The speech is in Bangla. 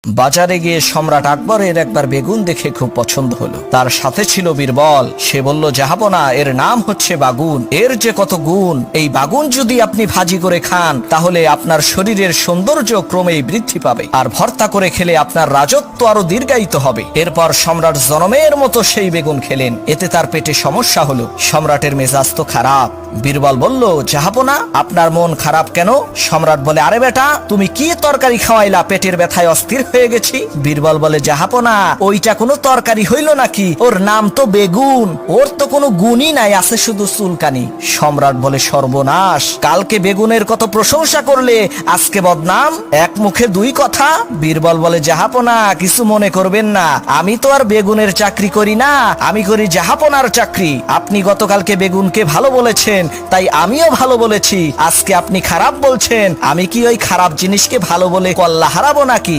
বাজারে গিয়ে সম্রাট আকবরের একবার বেগুন দেখে খুব পছন্দ হলো। তার সাথে ছিল বীরবল। সে বলল, জাহাপনা, এর নাম হচ্ছে বাগুন, এর যে কত গুণ। এই বাগুন যদি আপনি ভাজি করে খান তাহলে আপনার শরীরের সৌন্দর্য ক্রমেই বৃদ্ধি পাবে, আর ভর্তা করে খেলে আপনার রাজত্ব আরো দীর্ঘায়িত হবে। এরপর সম্রাট জনমের মতো সেই বেগুন খেলেন। এতে তার পেটে সমস্যা হলো। সম্রাটের মেজাজ তো খারাপ। বীরবল বলল, জাহাপনা, আপনার মন খারাপ কেন? সম্রাট বলে, আরে বেটা, তুমি কি তরকারি খাওয়াইলা, পেটের ব্যথায় অস্থির হয়ে গেছি। বীরবল বলে, জাহাপনা, ওইটা কোনো তরকারি হইল নাকি? ওর নাম তো বেগুন, ওর তো কোনো গুণই নাই, আছে শুধু চুলকানি। সম্রাট বলে, সর্বনাশ, কালকে বেগুনের কত প্রশংসা করলে, আজকে বদনাম, এক মুখে দুই কথা। বীরবল বলে, জাহাপনা, কিছু মনে করবেন না, আমি তো আর বেগুনের চাকরি করি না, আমি করি জাহাপনার চাকরি। আপনি গতকালকে বেগুনকে ভালো বলেছেন, তাই আমিও ভালো বলেছি। আজকে আপনি খারাপ বলছেন, আমি কি ওই খারাপ জিনিসকে ভালো বলে কল্লা হারাবো নাকি?